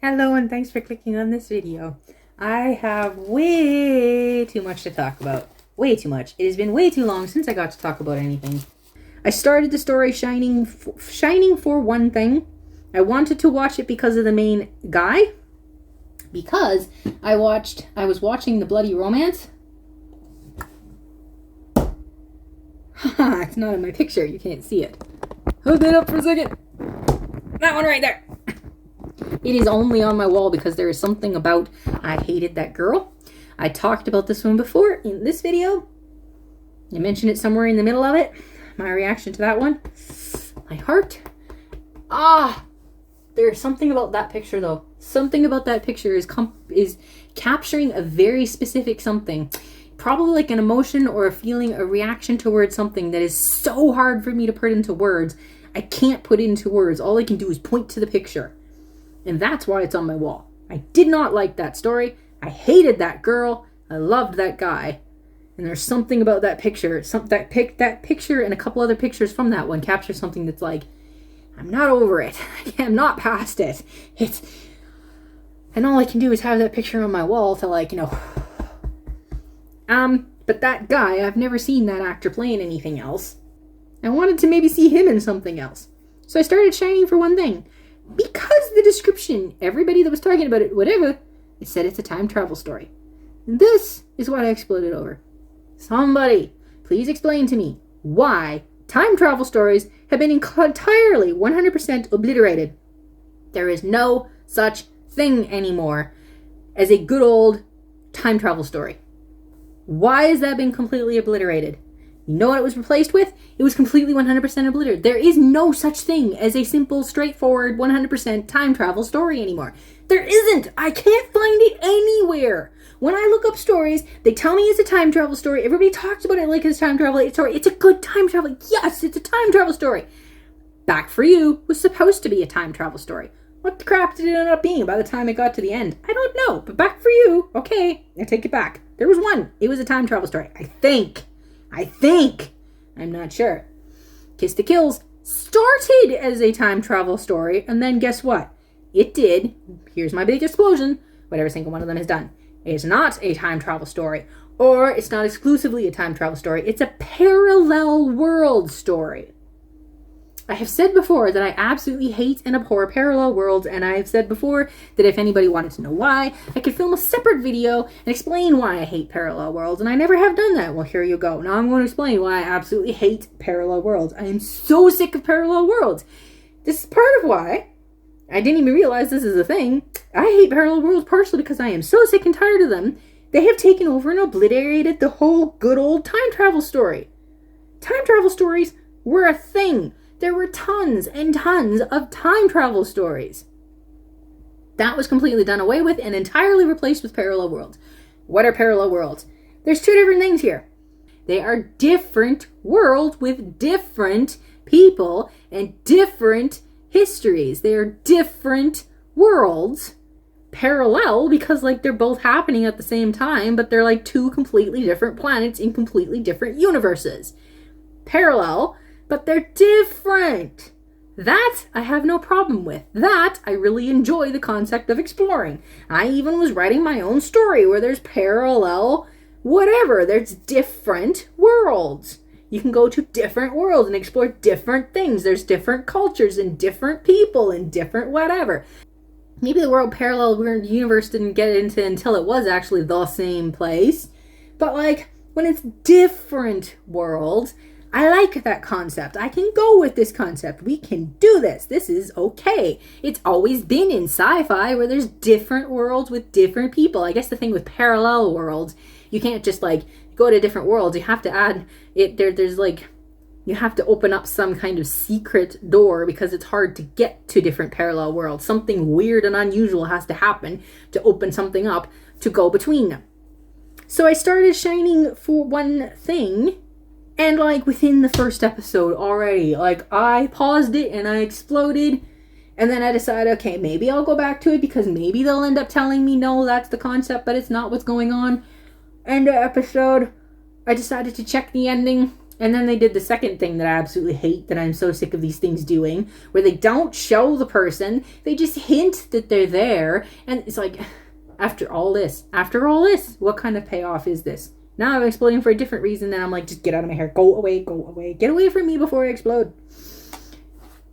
Hello and thanks for clicking on this video. I have way too much to talk about. Way too much. It has been way too long since I got to talk about anything. I started the story Shining for one thing. I wanted to watch it because of the main guy. Because I was watching The Bloody Romance. Haha, it's not in my picture. You can't see it. Hold that up for a second. That one right there. It is only on my wall because there is something about I hated that girl. I talked about this one before in this video. I mentioned it somewhere in the middle of it. My reaction to that one. My heart. There's something about that picture though. Something about that picture is capturing a very specific something. Probably like an emotion or a feeling, a reaction towards something that is so hard for me to put into words. I can't put it into words. All I can do is point to the picture. And that's why it's on my wall. I did not like that story. I hated that girl. I loved that guy. And there's something about that picture. That picture and a couple other pictures from that one capture something that's like, I'm not over it. I'm not past it. And all I can do is have that picture on my wall to but that guy, I've never seen that actor play in anything else. I wanted to maybe see him in something else. So I started Shining for one thing. Because the description, everybody that was talking about it, whatever, it said it's a time travel story. And this is what I exploded over. Somebody, please explain to me why time travel stories have been entirely 100% obliterated. There is no such thing anymore as a good old time travel story. Why has that been completely obliterated? You know what it was replaced with? It was completely 100% obliterated. There is no such thing as a simple, straightforward, 100% time travel story anymore. There isn't. I can't find it anywhere. When I look up stories, they tell me it's a time travel story. Everybody talks about it like it's a time travel story. It's a good time travel. Yes, it's a time travel story. Back for You was supposed to be a time travel story. What the crap did it end up being by the time it got to the end? I don't know. But Back for You, okay, I take it back. There was one. It was a time travel story. I think. I'm not sure. Kiss the Kills started as a time travel story, and then guess what? It did. Here's my big explosion. Whatever single one of them has done. It's not a time travel story, or it's not exclusively a time travel story. It's a parallel world story. I have said before that I absolutely hate and abhor parallel worlds, and I have said before that if anybody wanted to know why, I could film a separate video and explain why I hate parallel worlds, and I never have done that. Well, here you go. Now I'm going to explain why I absolutely hate parallel worlds. I am so sick of parallel worlds. This is part of why I didn't even realize this is a thing. I hate parallel worlds partially because I am so sick and tired of them. They have taken over and obliterated the whole good old time travel story. Time travel stories were a thing. There were tons and tons of time travel stories. That was completely done away with and entirely replaced with parallel worlds. What are parallel worlds? There's two different things here. They are different worlds with different people and different histories. They are different worlds. Parallel because they're both happening at the same time, but they're like two completely different planets in completely different universes. Parallel, but they're different. That I have no problem with. That I really enjoy the concept of exploring. I even was writing my own story where there's parallel whatever. There's different worlds. You can go to different worlds and explore different things. There's different cultures and different people and different whatever. Maybe the world parallel universe didn't get into until it was actually the same place. But when it's different worlds, I like that concept. I can go with this concept. We can do this. This is okay. It's always been in sci-fi where there's different worlds with different people. I guess the thing with parallel worlds, you can't just go to different worlds. You have to add it. There's you have to open up some kind of secret door because it's hard to get to different parallel worlds. Something weird and unusual has to happen to open something up to go between them. So I started Shining for one thing. And within the first episode already, I paused it and I exploded. And then I decided, okay, maybe I'll go back to it because maybe they'll end up telling me, no, that's the concept, but it's not what's going on. End of episode, I decided to check the ending. And then they did the second thing that I absolutely hate, that I'm so sick of these things doing, where they don't show the person, they just hint that they're there, and it's like, after all this, what kind of payoff is this? Now I'm exploding for a different reason, then I'm like, just get out of my hair, go away, get away from me before I explode.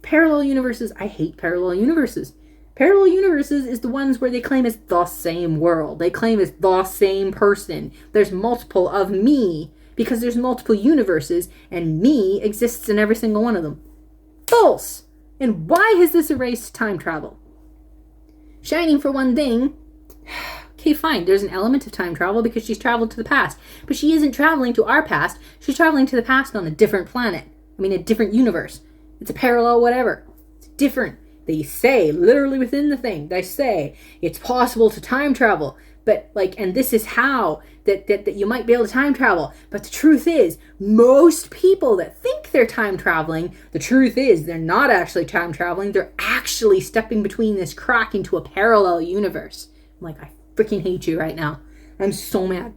Parallel universes, I hate parallel universes. Parallel universes is the ones where they claim it's the same world. They claim it's the same person. There's multiple of me, because there's multiple universes, and me exists in every single one of them. False! And why has this erased time travel? Shining, for one thing, okay, fine, there's an element of time travel because she's traveled to the past. But she isn't traveling to our past, she's traveling to the past on a different planet. A different universe. It's a parallel whatever. It's different. They say, literally within the thing, they say, it's possible to time travel. But, and this is how, that you might be able to time travel. But the truth is, most people that think they're time traveling, the truth is they're not actually time traveling. They're actually stepping between this crack into a parallel universe. I freaking hate you right now. I'm so mad.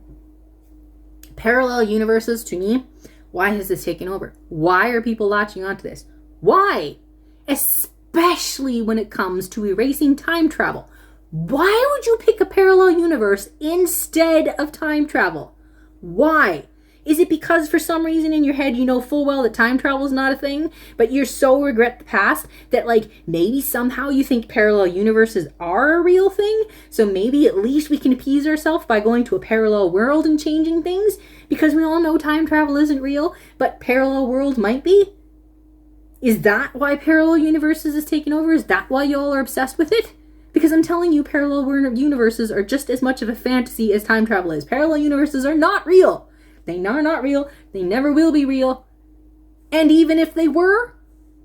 Parallel universes, to me, why has this taken over? Why are people latching onto this? Why? Especially when it comes to erasing time travel. Why would you pick a parallel universe instead of time travel? Why? Is it because for some reason in your head you know full well that time travel is not a thing, but you so regret the past that maybe somehow you think parallel universes are a real thing, so maybe at least we can appease ourselves by going to a parallel world and changing things, because we all know time travel isn't real, but parallel worlds might be? Is that why parallel universes is taken over? Is that why y'all are obsessed with it? Because I'm telling you, parallel universes are just as much of a fantasy as time travel is. Parallel universes are not real. They are not real. They never will be real. And even if they were,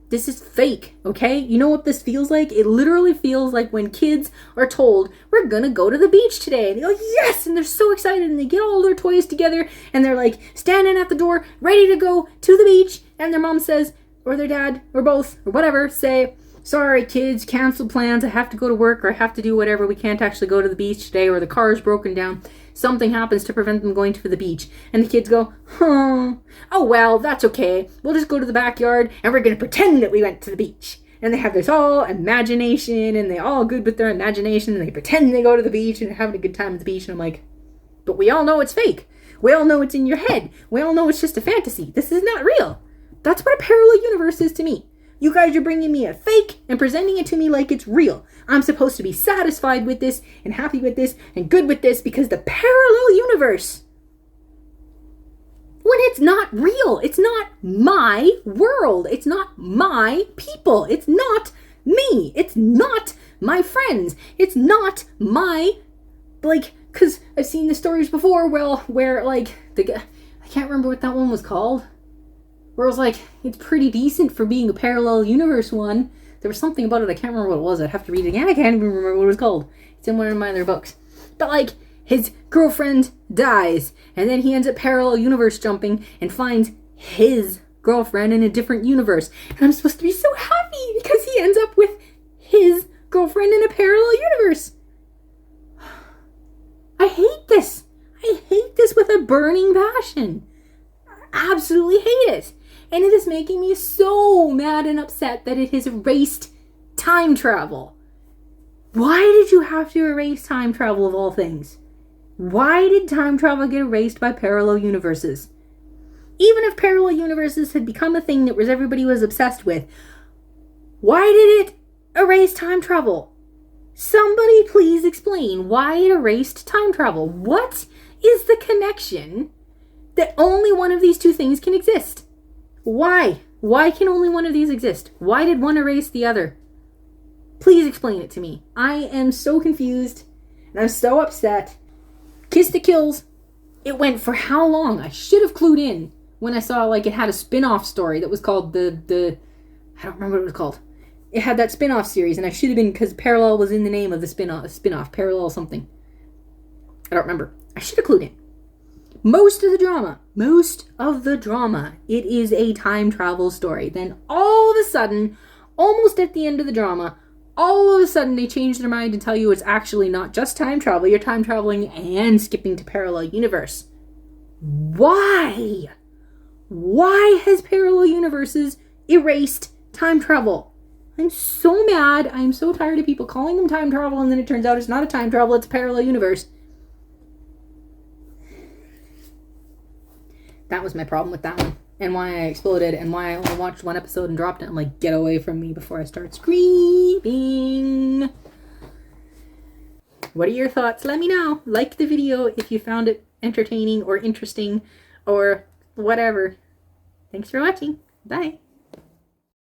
this is fake, okay? You know what this feels like? It literally feels like when kids are told, we're gonna go to the beach today. And they go, yes! And they're so excited, and they get all their toys together, and they're standing at the door, ready to go to the beach, and their mom says, or their dad, or both, or whatever, say, sorry kids, cancel plans, I have to go to work, or I have to do whatever, we can't actually go to the beach today, or the car is broken down, something happens to prevent them going to the beach, and the kids go, oh well, that's okay, we'll just go to the backyard, and we're gonna pretend that we went to the beach. And they have this all imagination, and they all good with their imagination, and they pretend they go to the beach, and they're having a good time at the beach, and I'm like, but we all know it's fake, we all know it's in your head, we all know it's just a fantasy, this is not real. That's what a parallel universe is to me. You guys are bringing me a fake and presenting it to me like it's real. I'm supposed to be satisfied with this and happy with this and good with this because the parallel universe, when it's not real, it's not my world, it's not my people, it's not me, it's not my friends, it's not my, because I've seen the stories before where I can't remember what that one was called. Where it was it's pretty decent for being a parallel universe one. There was something about it, I can't remember what it was. I'd have to read it again. I can't even remember what it was called. It's in one of my other books. But his girlfriend dies, and then he ends up parallel universe jumping and finds his girlfriend in a different universe. And I'm supposed to be so happy because he ends up with his girlfriend in a parallel universe. I hate this. I hate this with a burning passion. I absolutely hate it. And it is making me so mad and upset that it has erased time travel. Why did you have to erase time travel of all things? Why did time travel get erased by parallel universes? Even if parallel universes had become a thing that everybody was obsessed with, why did it erase time travel? Somebody please explain why it erased time travel. What is the connection that only one of these two things can exist? Why? Why can only one of these exist? Why did one erase the other? Please explain it to me. I am so confused, and I'm so upset. Kiss the Kills. It went for how long? I should have clued in when I saw it had a spin-off story that was called the I don't remember what it was called. It had that spin-off series, and I should have been, because Parallel was in the name of the spin-off, Parallel something. I don't remember. I should have clued in. Most of the drama, it is a time travel story. Then all of a sudden, almost at the end of the drama, all of a sudden they change their mind and tell you it's actually not just time travel, you're time traveling and skipping to parallel universe. Why? Why has parallel universes erased time travel? I'm so mad. I'm so tired of people calling them time travel, and then it turns out it's not a time travel, it's a parallel universe. That was my problem with that one. And why I exploded, and why I only watched one episode and dropped it. I'm like, get away from me before I start screaming. What are your thoughts? Let me know. Like the video if you found it entertaining or interesting or whatever. Thanks for watching. Bye.